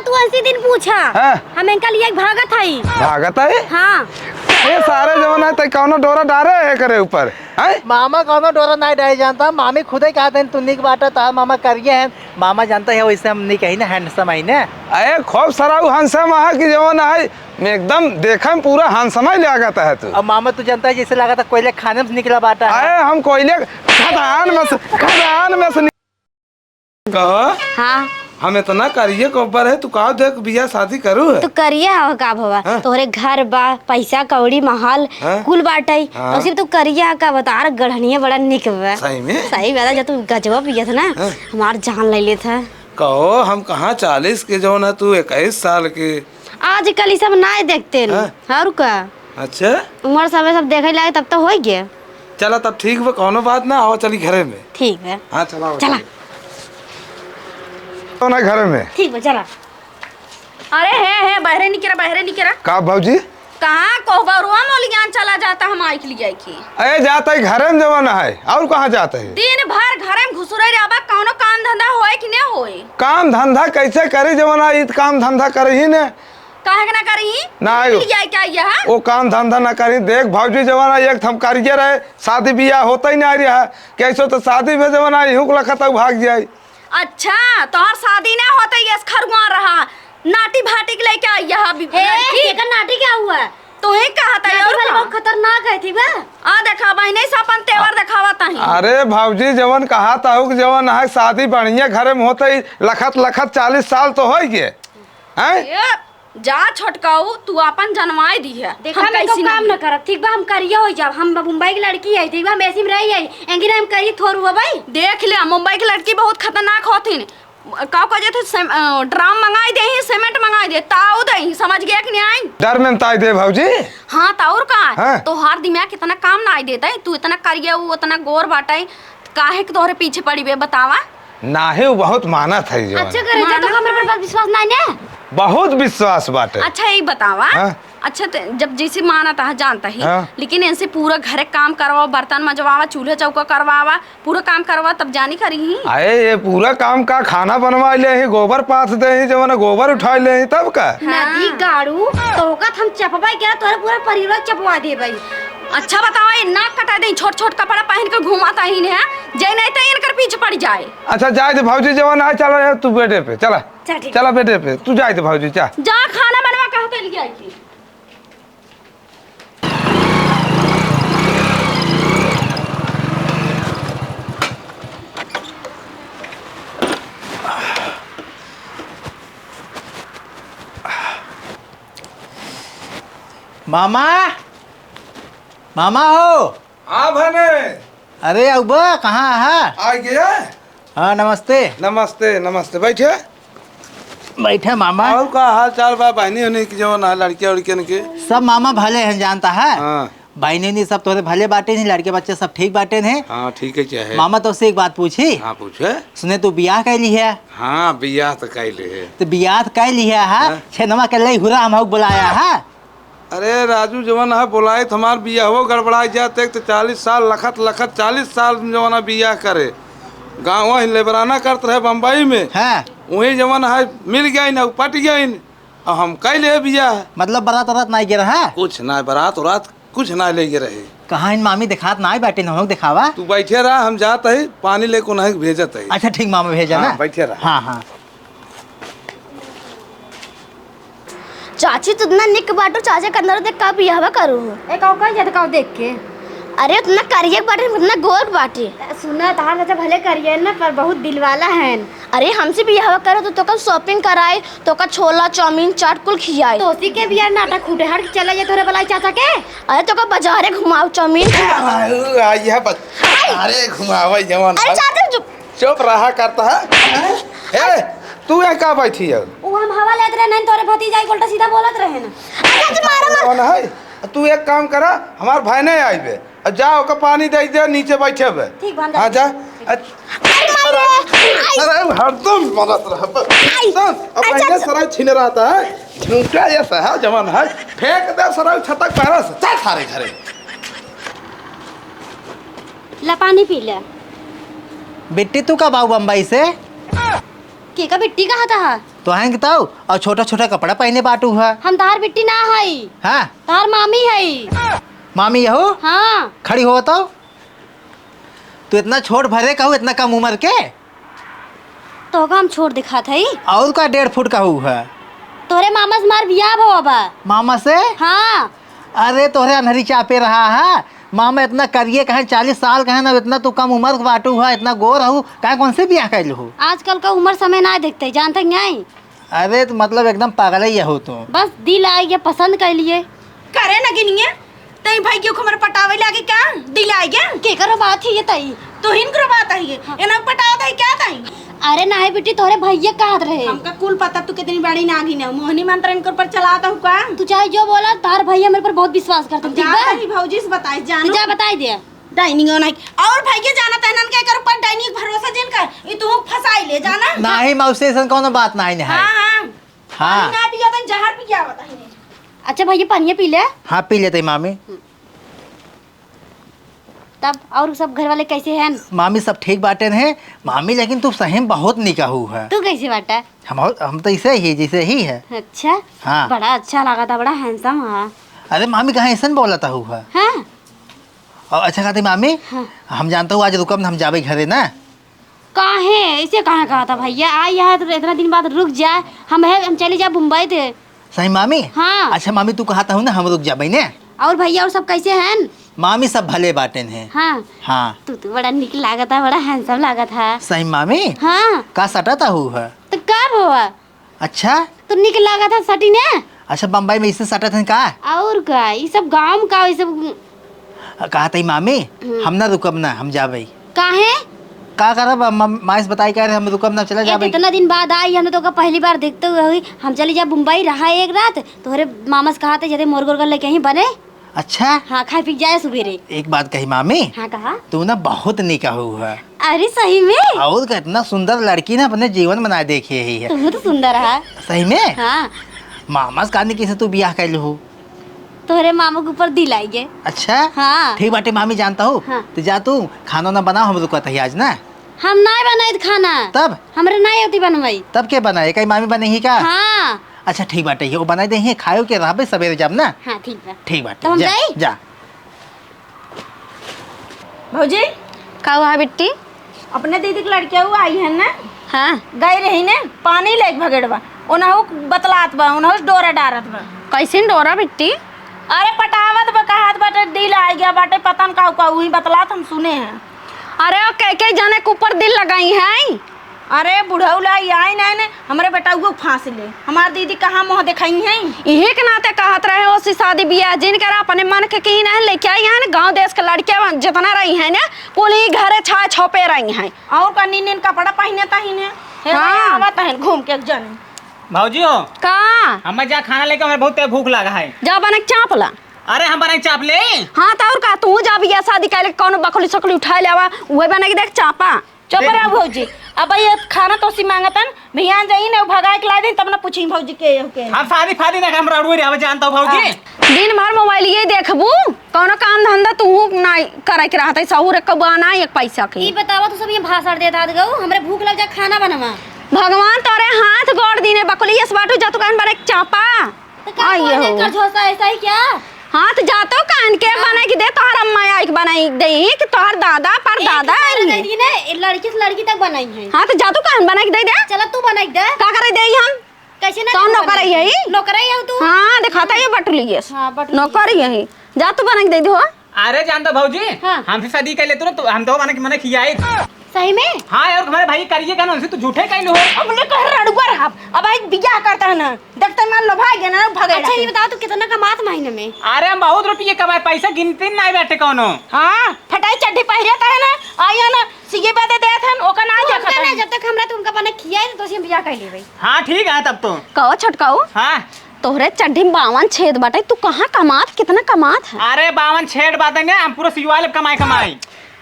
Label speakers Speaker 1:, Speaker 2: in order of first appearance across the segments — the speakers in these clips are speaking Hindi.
Speaker 1: तू ऐसी दिन पूछा। हम इनका लिए भागत है। हाँ
Speaker 2: ये सारे जवन है कौनो डोरा डारे है करे ऊपर है?
Speaker 3: मामा कौनो डोरा नहीं डाले जानता, मामी खुद ही कहते हैं तू निक बाटा था मामा करिए हैं। मामा जानता है वैसे हम नहीं कही ना हैंडसम है ना।
Speaker 2: अरे खूब सारा हंसम है कि जवन है एकदम देखा में पूरा हंसम ही लगाता है तू।
Speaker 3: अब मामा तू जानता है जैसे लगा था कोयले खाने में निकला बाटा है।
Speaker 2: अरे हम कोयले खदान में से कहो।
Speaker 1: हाँ
Speaker 2: हम इतना करिए कोबर है तू कहा देख बिया शादी करू है
Speaker 1: तो करिए हवा का भवा। तोहरे घर बा पैसा कौड़ी महल कुल बाटे और सिर्फ तू करिए का बता गढ़निया बड़ा निक बा।
Speaker 2: सही में
Speaker 1: सही बात है। जब तू गजवा पिया था ना हमार जान ले ले था।
Speaker 2: कहो हम कहाँ 40 के जो ना तू 21 साल के।
Speaker 1: आजकल सब ना देखते और का।
Speaker 2: अच्छा
Speaker 1: उम्र सब देखे लागे तब तो हो गया।
Speaker 2: चला तब ठीक बा कोनो बात ना आओ चली घरे में।
Speaker 1: ठीक है
Speaker 2: हाँ चला
Speaker 1: चला
Speaker 2: तो ना घर में।
Speaker 1: ठीक है चला। अरे है बहरे नहीं करा
Speaker 2: का भाजी
Speaker 1: कहाँ कोहबरुआ मोलियान चला जाता हम आई के लिए की।
Speaker 2: अरे जाता है घरे में जवाना है और कहाँ जाता है? दिन
Speaker 1: भर घरे में घुसुरे रहबा कौनो काम धंधा होए कि नहीं होए?
Speaker 2: काम धंधा कैसे करे जवाना इत काम धंधा करे ही ने
Speaker 1: काहे के ना करही
Speaker 2: ना
Speaker 1: क्या यह
Speaker 2: वो काम धंधा ना करी। देख भाजी जवाना एक हम करिए रहे शादी बियाह होता ही नहीं रहा कैसो तो शादी में जवाना यूं लखत भाग जाए।
Speaker 1: अच्छा तोहर शादी ना होता ये खरुआ रहा नाटी भाटी के लेके आई यहां भी लड़की नाटी क्या हुआ तो ही कहा था और बहुत खतरनाक है थी बा। आ देखा भाई नहीं अपन तेवर दिखावा ताही।
Speaker 2: अरे भाजी जवन कहा था कि जवन है शादी बढ़िया घरे में होता ही लखत 40 साल तो हो गए हैं।
Speaker 1: जा छोटकाऊ तू अपन जनवाई दी है। देखा मैं को काम न करत ठीक बा हम करिए हो जब हम मुंबई की लड़की है ठीक बा हम ऐसी में रही है एंगी हम करी थोरू भाई। देख ले मुंबई की लड़की बहुत खतरनाक होथिन का कहे थे ड्राम मंगाई दे ही सीमेंट मंगाई दे ताऊ दे समझ गया कि नहीं आई
Speaker 2: डर में ताई दे भाजी।
Speaker 1: हाँ ताऊर का तो हर दिमाग कितना काम ना आई देता है तू इतना करिए वो उतना गोर बाटे काहे के तोहरे पीछे पड़ी बे बतावा
Speaker 2: ना ही बहुत माना था।
Speaker 1: अच्छा करे जा तो हमरे पर विश्वास नहीं ने
Speaker 2: बहुत विश्वास बाटे।
Speaker 1: अच्छा एक बतावा अच्छा जब जैसे माना था जानता ही लेकिन इनसे पूरा घर काम करवाओ बर्तन मजवावा चूल्हा चौका करवावा पूरा काम करवा तब जानी करी ही।
Speaker 2: अरे ये पूरा काम का खाना बनवा ले ही गोबर पाथ दे ही जब गोबर उठा ले ही तब का
Speaker 1: नदी गाड़ू तो का हम चपवाई क्या तोरा पूरा परिवार चपवा दे भाई। अच्छा बताओ ये नाक कटा दे छोट छोट कपड़ा पहन के घुमाता ही ने जे नहीं तो इनकर पीछे पड़ जाए।
Speaker 2: अच्छा जाए दे भाजी जवान है चला तू बेटे पे चला चला बेटे पे तू जाए दे भाजी जा
Speaker 1: खाना बनवा कहते ले आई थी।
Speaker 3: मामा मामा हो।
Speaker 2: हाँ भने।
Speaker 3: अरे अब्बा कहाँ है?
Speaker 2: आ गया।
Speaker 3: हाँ नमस्ते
Speaker 2: नमस्ते नमस्ते बैठे
Speaker 3: बैठे मामा।
Speaker 2: और का हाल चाल बा बहनी होने की जो ना लड़कियां उड़कियन के
Speaker 3: सब मामा भले हैं जानता है।
Speaker 2: हाँ
Speaker 3: भाई नहीं सब तोरे भले बाटे नहीं लड़के बच्चे सब ठीक बाटे हैं।
Speaker 2: हाँ ठीक है क्या है
Speaker 3: मामा तो उससे एक बात पूछी।
Speaker 2: हाँ पूछे।
Speaker 3: सुने तू बियाह कैली है?
Speaker 2: हाँ बियाह तो कैले है।
Speaker 3: तो बियाह कैली है छेनमा के लई हुरा हम बुलाया है।
Speaker 2: अरे राजू जवान है बुलाए हमार बियाह हो गड़बड़ा जाते तो 40 साल लखत 40 साल जवाना बियाह करे गाँव लेबराना करते रहे बम्बई में वही जवान है मिल गया ना पट गया हम कैले बियाह।
Speaker 3: मतलब बारात वारात नहीं गिरा है
Speaker 2: कुछ ना बारात उरात कुछ ना ले रहे।
Speaker 3: कहाँ इन मामी दिखात ना बैठे हम लोग दिखावा।
Speaker 2: तू बैठे रहा हम जाते है पानी लेको नहीं भेजत है।
Speaker 3: अच्छा ठीक मामा भेजा ना
Speaker 2: बैठे रहा।
Speaker 3: हाँ हाँ
Speaker 1: चाची तुमने निक बाटो चाचा कंदर देख का बियाह करू एक औ कह जद का देख के। अरे तुमने करिए बाटे तुमने गोर बाटे सुना तार चाचा भले करिए ना पर बहुत दिलवाला है। अरे हमसे बियाह करो तो का शॉपिंग कराए तो का छोला चाउमीन चाट कुल खियाए तो उसी के बियाह नाटक खूटे हट चला जाए तोरे बलाई चाचा के। अरे तो का बाजारे घुमाओ चाउमीन
Speaker 2: अरे घुमावे जवान।
Speaker 1: अरे चाचा
Speaker 2: चुप रहा करता है तू यहाँ का बैठी है?
Speaker 1: वो हम हवा लेत रहे नहीं तोरे भतीजा उल्टा सीधा बोलत रहे ना। अच्छा मारा मार
Speaker 2: है तू एक काम करा हमार भाई नहीं आइबे जाओ का पानी दे दे नीचे बैठे बे।
Speaker 1: ठीक बंद
Speaker 2: हां जा। अरे हरदम मदद रहा अब पहले सराय छीन रहा था झूठा ये सहा जवान है फेंक दे सराय छतक पैरा से चल सारे घरे
Speaker 1: ला पानी पी ले।
Speaker 3: बिट्टी तू का बाऊ बम्बई से
Speaker 1: के का बिट्टी कहा था
Speaker 3: तो हैं बताओ और छोटा छोटा कपड़ा पहने बाटू है।
Speaker 1: हम तार बिट्टी ना हई,
Speaker 3: हाँ
Speaker 1: तार मामी हई।
Speaker 3: मामी हो
Speaker 1: हाँ
Speaker 3: खड़ी हो बताओ। तो इतना छोट भरे कहू इतना कम उम्र के
Speaker 1: तो हम छोड़ दिखा थई।
Speaker 3: और का 1.5 फुट कहू है।
Speaker 1: तोरे मामा से मार बियाह भो अब।
Speaker 3: मामा से?
Speaker 1: हाँ।
Speaker 3: अरे तोहरे अनहरी चापे रहा है। मामा इतना करिए कहे 40 साल कहे ना, इतना तो कम उम्र बाटू है, इतना गोर हूँ कहे कौन से बियाह कैल हो।
Speaker 1: आजकल का उम्र समय ना देखते जानते नहीं।
Speaker 3: अरे तो मतलब एकदम पागल ही हो तुम।
Speaker 1: बस दिल आ गया पसंद कर लिए
Speaker 4: करे ना गिनिए तई भाई क्यों खमर पटावे लागे क्या दिल आ गया
Speaker 1: के करो बात है ये तई
Speaker 4: तो हिन करो बात है एना पटावा तई क्या तई।
Speaker 1: अरे ना है बेटी तोरे भैया कहत रहे
Speaker 4: हमका कुल पता तू कितनी बड़ी नागी ना मोहनी मंत्र इनकर पर चलाता हूं का।
Speaker 1: तू चाहे जो बोला तार भैया मेरे पर बहुत विश्वास करते हैं। ठीक है
Speaker 4: ही भौजी से बताई
Speaker 1: तू
Speaker 4: जानो
Speaker 1: जा बताई दे।
Speaker 4: डाइनिंग नहीं और भाई के जाना तहनन के कर पर डाइनिंग भरोसा जिन कर ई तू फसाई ले जाना
Speaker 3: नहीं मौसी ऐसा कौन बात नहीं है।
Speaker 4: हां हां
Speaker 3: हाँ
Speaker 4: ना पिया तन जहर पी क्या बता ही।
Speaker 1: अच्छा भैया पानी पी ले।
Speaker 3: हाँ पी लेते मामी।
Speaker 1: तब और सब घर वाले कैसे हैं?
Speaker 3: मामी सब ठीक बाटे हैं मामी, लेकिन तू सही में बहुत निकाहू है।
Speaker 1: तू कैसे बाटा?
Speaker 3: हम तो ऐसे ही जैसे ही है।
Speaker 1: अच्छा
Speaker 3: हाँ
Speaker 1: बड़ा अच्छा लगा था, बड़ा हैंडसम है।
Speaker 3: अरे मामी कहाँ ऐसा बोलता हूँ है।
Speaker 1: हाँ
Speaker 3: और अच्छा कहते मामी
Speaker 1: हाँ।
Speaker 3: हम जानता हूँ आज रुकम हम जावे घरे ना।
Speaker 1: काहे ऐसे कहाँ कहा था भैया आई है तो इतना दिन बाद रुक जाए। हम चले जाए मुंबई थे।
Speaker 3: सही मामी?
Speaker 1: हाँ।
Speaker 3: अच्छा मामी तू कहता हूँ ना हम रुक जाबे ने।
Speaker 1: और भैया और सब कैसे हैं?
Speaker 3: मामी सब भले बाटे हैं।
Speaker 1: हाँ
Speaker 3: हाँ
Speaker 1: तू बड़ा निक लगा था, बड़ा हैंडसम लगा था।
Speaker 3: सही मामी?
Speaker 1: हाँ
Speaker 3: का सटाता हूँ है।
Speaker 1: तो कब हुआ?
Speaker 3: अच्छा
Speaker 1: तू निक लगा था सटी ने।
Speaker 3: अच्छा बम्बई में इससे सटा थे का?
Speaker 1: और का ये सब गांव का ये सब
Speaker 3: कहा थी मामी हम ना रुकब ना हम जाबे।
Speaker 1: काहे?
Speaker 3: का करब माइस बताई कह रहे हम रुकब ना चला जाबे।
Speaker 1: इतना दिन बाद आई हमने तो का पहली बार देखते हुए हुई। हम चले जा मुंबई रहा एक रात तोहरे मामा से कहा था जैसे मोरगोर लेके यहीं बने।
Speaker 3: अच्छा
Speaker 1: हाँ खाए पी जाए सवेरे।
Speaker 3: एक बात कही मामी।
Speaker 1: हाँ कहा?
Speaker 3: तू ना बहुत निकाहू है।
Speaker 1: अरे सही में?
Speaker 3: और का इतना सुंदर लड़की ना अपने जीवन बना देखी ही है।
Speaker 1: तू तो सुंदर है।
Speaker 3: सही में?
Speaker 1: हाँ
Speaker 3: मामा से कहने किसे तू बियाह कर हो।
Speaker 1: तोहरे मामा के ऊपर दिल आई गए।
Speaker 3: अच्छा
Speaker 1: हाँ
Speaker 3: ठीक बाटे मामी जानता हूँ।
Speaker 1: हाँ।
Speaker 3: तो जा तू खाना ना बनाओ हम रुकत है आज ना।
Speaker 1: हम नहीं बनाई खाना।
Speaker 3: तब
Speaker 1: हमरे नहीं होती बनवाई।
Speaker 3: तब के बनाए कहीं मामी बने ही का?
Speaker 1: हाँ
Speaker 3: अच्छा ठीक बाटे ये वो बनाई दे ही खाओ के रहबे सवेरे जब ना।
Speaker 1: हाँ ठीक है।
Speaker 3: ठीक बाटे
Speaker 1: तो हम
Speaker 3: जा,
Speaker 1: जाई?
Speaker 3: जा।
Speaker 4: भौजी
Speaker 1: का हुआ बिट्टी?
Speaker 4: अपने दीदी की लड़कियां हुआ आई है ना।
Speaker 1: हाँ
Speaker 4: गई रही ने पानी लेके भगेड़वा ओनहु बतलात बा ओनहु डोरा डारत बा।
Speaker 1: कैसे डोरा बिट्टी?
Speaker 4: अरे पटावत बा कहत बाटे दिल आ गया बाटे पता न का वही बतलात हम सुने हैं।
Speaker 1: अरे वो कह जाने के ऊपर दिल लगाई है।
Speaker 4: अरे बुढ़ौला आई नहीं ने हमरे बेटा को फांस ले हमार दीदी कहाँ मुँह दिखाई है।
Speaker 1: यही के नाते कहत रहे हो सी शादी ब्याह जिनकर अपने मन के की ना लेके आई है ना गांव देश के लड़कियां जितना रही है ना पुली घरे छा छपे रही हैं।
Speaker 4: और का नीन कपड़ा पहने तही ने
Speaker 1: हाँ।
Speaker 4: आवत है घूम के जन।
Speaker 5: भाजी हो
Speaker 1: का
Speaker 5: हम जा खाना लेके हमें बहुत भूख लगा है।
Speaker 1: जा बने चापला।
Speaker 5: अरे हम बनाए चाप ले।
Speaker 1: हाँ तो और का तू जा बियाह शादी करे कौन बकली सकली उठा लेवा वही बना के देख चापा।
Speaker 4: चुप रह भौजी अब ये खाना तो सी मांगतन भैया जाई ने भगा के ला दे तब ना पूछी भौजी के
Speaker 5: हम शादी फादी ना हम रड़ुए रे जानता हूं भौजी।
Speaker 1: दिन भर मोबाइल ये देखबू कौनो काम धंधा तू नहीं करे के रहत सहूर एक बना एक पैसा के। ई बतावा तू सब ये भाषण देता गऊ हमरे भूख लग जा खाना बनवा। भगवान तोरे हाथ गोड़ दीने बकली इस बाटू जा तू कान बारे चापा। आइए हो कर झोसा ऐसा ही क्या? हाथ जातो कान के बना के दे तोहर अम्मा आई के बनाई दे कि तोहर दादा पर दादा आई ने लड़की से लड़की तक बनाई है। हां तो जातो कान बना के दे दे। चल तू बना के दे का करे दे हम कैसे ना कौन नौकर यही नौकर है तू। हां दिखाता ये बटुली ये हां बटुली नौकर यही जा तू बना के दे दे हो।
Speaker 5: अरे जानता भौजी
Speaker 1: हाँ।
Speaker 5: हमसे शादी कर लेते तो हम तो बना के मने खियाई।
Speaker 1: सही में?
Speaker 5: हाँ यार हमारे भाई करिए क्या ना तू झूठे कहीं हो।
Speaker 4: अपने कह रड़ुआ रहा अब आई बियाह करता है ना देखते मान लो भाई ना भगे।
Speaker 1: अच्छा ये बता तू कितना कमात महीने में?
Speaker 5: अरे हम बहुत रुपये कमाए पैसा गिनते नहीं बैठे कौनो।
Speaker 4: हां फटाई चड्डी पहिरता है ना आया ना सीगे पे दे थन ओका ना देखत
Speaker 1: ना जब तक हमरा तुमका बना खियाई तो हम बियाह कर लेबै।
Speaker 5: हाँ ठीक है तब तो
Speaker 1: कहो छटकाओ
Speaker 5: हाँ
Speaker 1: तोहरे चड्ढी में 52 छेद बाटे तू कहाँ कमात कितना कमात है?
Speaker 5: अरे 52 छेड़ बात है हम पूरा सिवाल कमाई।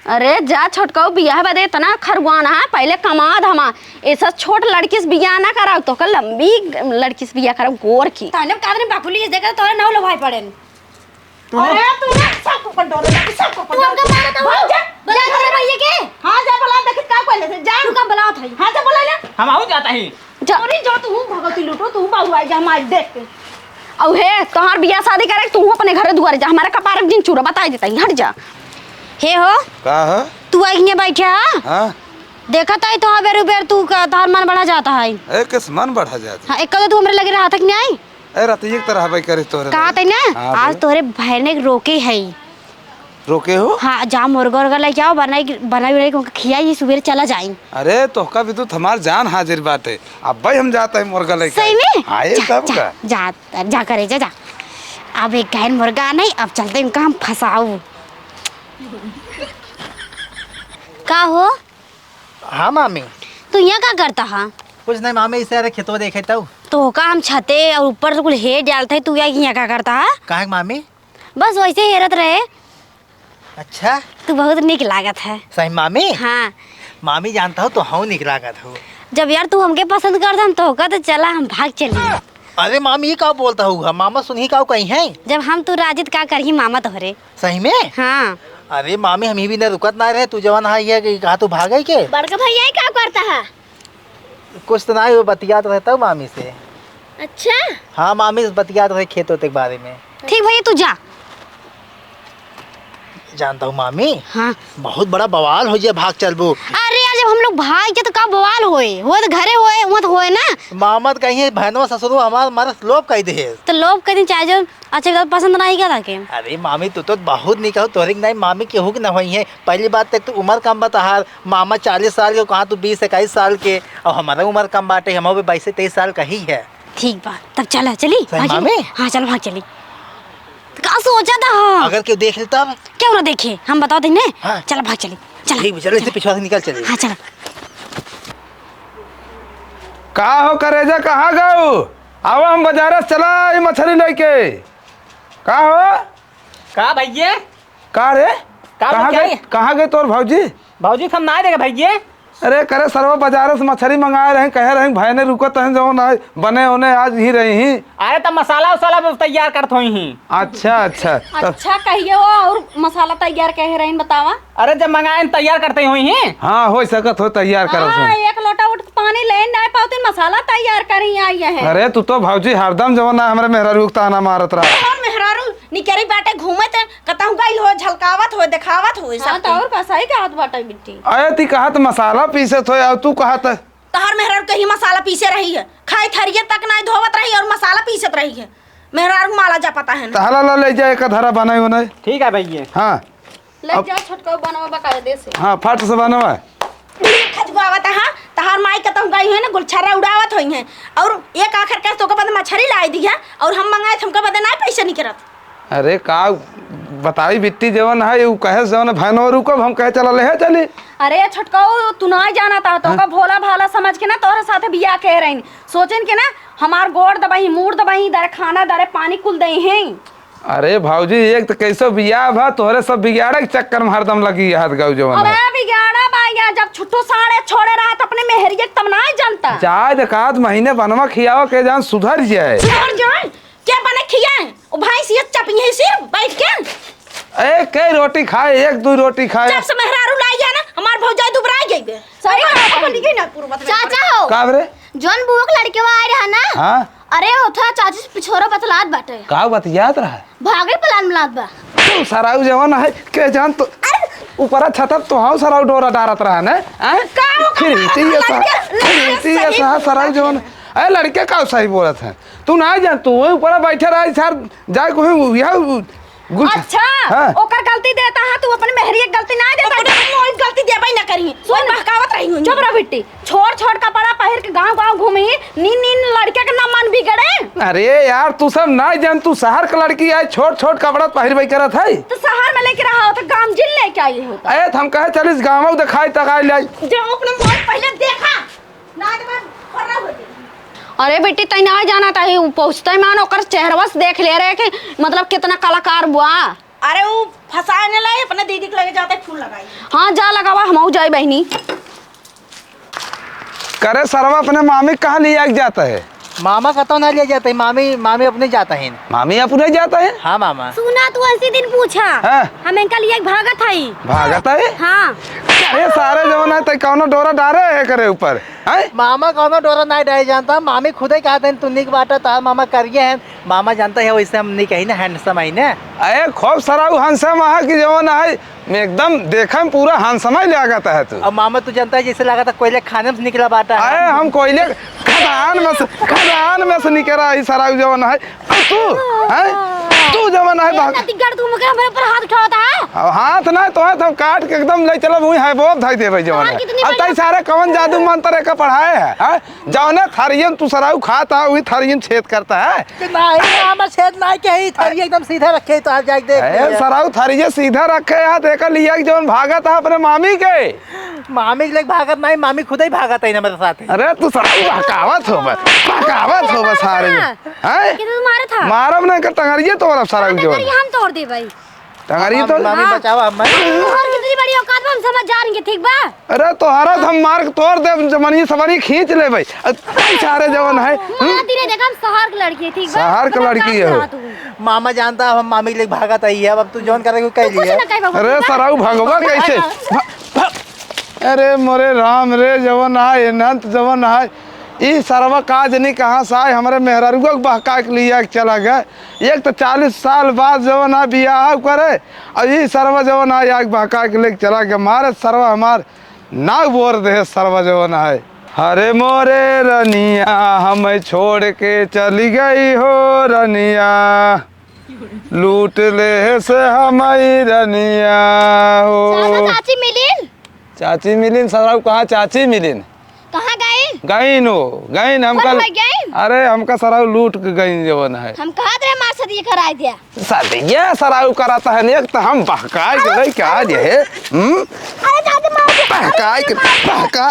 Speaker 1: अरे जा छोटकाओ बियाह बदे इतना खरगवाना है पहले कमाद हमा ऐसा छोट लड़की से बियाह ना कराओ तो कल लंबी लड़की से बियाह कराओ गोर की ताने कादने बाकुली इस देखा तोरे नाव लो भाई पड़े।
Speaker 4: अरे तू सब को कंट्रोल सब को
Speaker 1: तू हमका मारता हो बला तेरे भैया के।
Speaker 4: हां जा बोला देख का कहले से जा
Speaker 1: तू का बलाओ थाई।
Speaker 4: हां जा बोला ले
Speaker 5: हम आऊ जाता ही
Speaker 4: अरे जो तू भगवती लूटो तू बाबू आई जा हमारे देख के औ हे तोहार बियाह शादी करे तू अपने घरे दुआरे जा हमारे कपार जिन चूरा बता देता हट जा हे हो
Speaker 2: का है?
Speaker 4: तू आई बैठा
Speaker 2: हाँ
Speaker 4: देखा था तो बेर बेर तू का तार मन बढ़ा जाता है
Speaker 2: ए किस मन बढ़ा जाता
Speaker 4: हाँ एक तो तू हमरे लगे रहा तक नहीं आई
Speaker 2: ए रात एक तरह भाई करे तोरे
Speaker 4: कहा थे ना
Speaker 2: हाँ,
Speaker 4: आज तोरे भाई ने रोके है
Speaker 2: रोके हो?
Speaker 4: हाँ जा मुर्गा उर्गा लेके आओ बनाई बनाई खियाई सुबह चला जाए
Speaker 2: अरे तोहका भी तो हमार जान हाजिर बाटे अब भाई हम जाता है मुर्गा लेके
Speaker 4: सही में
Speaker 2: आए
Speaker 4: जा,
Speaker 2: तब
Speaker 4: जा,
Speaker 2: का
Speaker 4: जा जा करे जा जा अब एक गैन मुर्गा नहीं अब चलते इनका हम फंसाऊ का हो
Speaker 3: हाँ मामी
Speaker 4: तू यहाँ क्या करता है
Speaker 3: कुछ नहीं मामी इसे अरे खेतों देखे
Speaker 4: तो का हम छते और ऊपर से कुछ हेर डालते है तू यहाँ क्या करता है
Speaker 3: कहा मामी
Speaker 4: बस वैसे हेरत रहे
Speaker 3: अच्छा
Speaker 4: तू बहुत निक लागत है
Speaker 3: सही मामी
Speaker 4: हाँ
Speaker 3: मामी जानता हो तो हाँ निकला था हो
Speaker 4: जब यार तू हमके पसंद करता हम तो का तो चला हम भाग चली
Speaker 3: अरे मामी ये का बोलता होगा मामा सुनी का कहीं है
Speaker 4: जब हम तू राजित का करही मामा तोहरे
Speaker 3: सही में
Speaker 4: हाँ
Speaker 3: अरे मामी हम भी न रुकत ना रहे तू जवान हाँ ये कहा तू भागे के
Speaker 1: बड़का भैया क्या करता है?
Speaker 3: कुछ तो नहीं बतियात रहता हूँ मामी से
Speaker 1: अच्छा
Speaker 3: हाँ मामी से बतियात रहे खेतों के बारे में
Speaker 4: ठीक भैया तू जा
Speaker 3: जानता हूँ मामी
Speaker 4: हाँ
Speaker 3: बहुत बड़ा बवाल हो जाए भाग चलबू
Speaker 4: अरे यार जब हम लोग भाग जाए तो का बवाल होए वो तो घरे होए वो तो होए ना
Speaker 3: मामद कहीं बहनों ससुरो हमारा लोभ कही दे
Speaker 4: तो लोग कहीं चाहे जो अच्छा पसंद नहीं क्या था के
Speaker 3: अरे मामी तू तो बहुत निकल तोरे नहीं मामी केहू के न हुई है पहली बात तक तो उम्र कम बता मामा 40 साल के कहाँ तू 20-21 साल के और हमारा उम्र कम बाटे हम 22-23 साल का ही है
Speaker 4: ठीक बात तब चला चली
Speaker 3: सही मामी?
Speaker 4: हाँ चल भाग चली का सोचा था
Speaker 3: अगर क्यों देख लेता अब
Speaker 4: क्यों ना देखे हम बता देंगे
Speaker 3: हाँ।
Speaker 4: चल भाग चली चल
Speaker 3: ठीक चलो इसे पिछवा से निकल चले
Speaker 4: हाँ चल
Speaker 2: का हो करेजा कहाँ गयो आओ हम बाजार से चला ये मछली लेके का हो
Speaker 5: का भैया
Speaker 2: का रे
Speaker 5: का
Speaker 2: कहाँ
Speaker 5: क्या
Speaker 2: गए
Speaker 5: है?
Speaker 2: कहाँ गए तोर भौजी
Speaker 5: भाजी हम ना देगा भैया
Speaker 2: अरे करे सर्व बाजार से मछली मंगाए रहे कह रहे भाई ने रुकत हैं जो ना बने होने आज ही रही ही
Speaker 5: अरे तब मसाला वसाला भी तैयार करत होई ही
Speaker 2: अच्छा अच्छा तब
Speaker 4: अच्छा कहिए वो और मसाला तैयार कह रहे हैं बतावा
Speaker 5: अरे जब मंगाए तैयार करते हुई ही
Speaker 2: हाँ हो सकत हो तैयार करो
Speaker 4: हाँ, एक लोटा उठ पानी ले नहीं पाते मसाला तैयार करी आई है
Speaker 2: अरे तू तो भौजी हरदम जो ना हमारे मेहरा रुकता ना मारत रहा
Speaker 4: और मेहरारू निकरी बाटे घूमत कतहु गइल हो झलकावत हो दिखावत हो सब तो और का सही कहत बाटे बिट्टी
Speaker 2: अरे ती कहत मसाला पीसे थो और तू कहत
Speaker 4: तहर मेहरारू कहीं मसाला पीसे रही है खाई थरिये तक नहीं धोवत रही और मसाला पीसत रही है मेहरारू माला जा पता है ना
Speaker 2: तहला ला ले जाए एक धरा बनाई होने
Speaker 5: ठीक है भैया
Speaker 2: हाँ
Speaker 4: ले जा छोटका बनवा बका दे से
Speaker 2: हाँ फट से बनवा
Speaker 4: खजवावत है हाँ तहार माई कतहु गई है ना गुलछर्रा उड़ावत हुई है और एक आखिर कह तो का बदे मछली लाई दी है और हम मंगाए थे हमका बदे नहीं पैसे नहीं करत
Speaker 2: अरे का बताई बिट्टी जवन है उ कहे जवन भानो रुकब हम कहे चला ले चली
Speaker 4: अरे छोटकाऊ तू नहीं जाना था तो का भोला भाला समझ के ना तोहरे साथे बियाह कह रही सोचन के ना हमार गोड़ दबाई मूड दबाई दरे खाना दरे पानी कुल दे हैं
Speaker 2: अरे भाऊजी एक तो कैसे बियाह भा तोहरे सब बिगाड़े के चक्कर में हरदम लगी हाथ गाँव जवन
Speaker 4: अबे बिगाड़ा बाया जब छुट्टू साड़े छोड़े रहा तो अपने मेहरिया तब ना जानता
Speaker 2: जाए देखात महीने बनवा खियाओ के जान सुधर जाए
Speaker 4: सुधर जाए क्या बने खियाए ओ भाई सिया चपिए सिर बैठ के
Speaker 2: ए कई रोटी खाए एक दो रोटी खाए
Speaker 4: जब से मेहरारू लाई है ना हमार भौजाई दुबराई गई बे सही बात है निकई ना पूरा
Speaker 1: चाचा हो
Speaker 2: का रे
Speaker 1: जौन बुआ के लड़के आए रहा ना
Speaker 2: हाँ
Speaker 1: अरे उठा चाची से पिछोरा बतलात बाटे
Speaker 2: का बात याद रहा
Speaker 1: भागे प्लान मिलात बा
Speaker 2: तू सराउ जवन है के जान तो ऊपर छतप तो हाउ सराउ डोरा डारत रहा ने खरीती ऐसा सराउ जवन अरे लड़के का सही बोलत है तू ना जान तू ऊपर बैठे रहा सर जाए कोई यह
Speaker 4: अच्छा ओकर गलती देता है तू अपने मेहरिया गलती ना देता मोई गलती देबई ना करी सोई बहकावत रही हूं चुप रह बिट्टी छोड़ छोड़ कपड़ा पहिर के गांव-गांव घूमी नीन नीन लड़के के ना मन बिगड़े
Speaker 2: अरे यार तू सब ना जान तू शहर के लड़की है छोट छोट कपड़ा पहिर बई करत है
Speaker 4: तो शहर में लेके रहा होता गांव जिल लेके आई होता
Speaker 2: ए हम कहे चलिस गांव दिखाई तकाई ले
Speaker 4: जो अपने मोई पहले देखा ना दे फरा हो गई अरे बेटी तई ना जाना था पहुंचते मान ओकर चेहरवा से देख ले रहे कि मतलब कितना कलाकार बुआ अरे वो फसाने लाई अपने दीदी के लगे जाते फूल लगाई हां जा लगावा हमहू जाई बहनी
Speaker 2: करे सरवा अपने मामी कहाँ ले जाता है
Speaker 3: मामा का तो ना लिया जाता है मामी अपने जाता है
Speaker 2: मामी अपने जाता है
Speaker 3: हाँ मामा
Speaker 1: सुना तू ऐसी दिन पूछा
Speaker 2: हाँ?
Speaker 1: हम इनका लिए भागत है
Speaker 2: भागता है
Speaker 1: हाँ
Speaker 2: अरे सारे जवन है तो कौनो डोरा डारे है करे ऊपर हैं?
Speaker 3: मामा कौनो डोरा नहीं डाले जानता, मामी खुद ही कहते हैं तू निक बाटा तार मामा करिए हैं। मामा जानता है वैसे हम नहीं कही ना हैंडसम आई ना।
Speaker 2: अरे खूब सारा हंसम है कि जवन है एकदम देखा में पूरा हंसमा ही लगाता है तू।
Speaker 3: अब मामा तू जानता है जैसे लगा था कोयले खाने में निकला बाटा।
Speaker 2: अरे हम कोयले खदान में से निकला ही सारा जवन है तू हैं? तू जवन है
Speaker 1: हमारे ऊपर हाथ उठाता है।
Speaker 2: अब हाथ ना तो है तो काट के एकदम ले चलो वही है बहुत धई देवे जवन है। अब तई सारे कवन जादू मंत्र का पढ़ाए है जौने थरियन तू सराऊ खाता वही थरियन छेद करता है।
Speaker 3: नहीं मामा छेद नहीं कही थरी एकदम सीधा रखे तो आप जाके देख
Speaker 2: सराऊ थरिये सीधा रखे है देखा लिया कि जवन भागत है अपने मामी के।
Speaker 3: मामी के लिए भागत नहीं, मामी खुद ही भागत है ना मेरे साथ।
Speaker 2: अरे तू सराऊ भकावत हो बस सारे हैं मारब नहीं कर टंगरिए तो सारा जो
Speaker 1: हम तोड़ दे भाई
Speaker 2: टंगरिए तो
Speaker 3: मामी बचाओ अब मैं।
Speaker 1: और कितनी बड़ी औकात में हम समझ जाएंगे ठीक बा।
Speaker 2: अरे तोहरा हम मार के तोड़ दे जमनी सबनी खींच ले भाई सारे जवन है।
Speaker 1: नहीं देखा हम शहर की लड़की है ठीक बा।
Speaker 2: शहर की लड़की है
Speaker 3: मामा जानता हम मामी के लिए भागत आई है। अब तू जौन करेगा कह लिया।
Speaker 2: अरे सराऊ भगवा कैसे अरे मोरे राम रे जवन आए अनंत जवन आए ई सरवा काज नहीं कहाँ से आए हमारे मेहरारुआ के बहका के लिया चला गया। एक तो 40 साल बाद जवन आ बियाह करे और ई सरवा जवन आए आग बहका के लेके चला गया। मारे सरवा हमार नाक बोर दे सरवा जवन आए। अरे मोरे रनिया हमें छोड़ के चली गई हो रनिया लूट ले से हमारी रनिया हो। चाची मिलिन सराऊ कहाँ चाची मिलिन
Speaker 1: कहाँ गई?
Speaker 2: गई नो गई हमका अरे हमका सराऊ लूट के गई जवन है।
Speaker 1: हम कहा थे मार सदी कराई दिया
Speaker 2: सदिया सराऊ कराता है एक तो हम बहकाए के नहीं क्या है
Speaker 1: अरे दादी मार
Speaker 2: बहकाए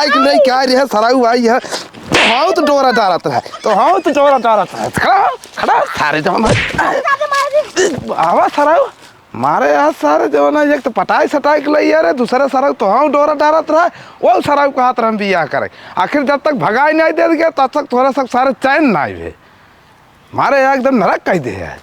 Speaker 2: के नहीं क्या है सराऊ आई है तो हाँ तो डोरा डालत है तो हाँ तो डोरा डालत है खड़ा सारे जवन आवा सराऊ मारे यहाँ सारे जो ना एक तो पटाई सटाई के लिए अरे दूसरे सराऊ तो हाँ डोरा डालत रहा वो सराऊ के हाथ हम बिया करे। आखिर जब तक भगाई नहीं दे गया तब तक थोड़ा सा सारे चैन ना हुए मारे यहाँ एकदम नरक कह दे है।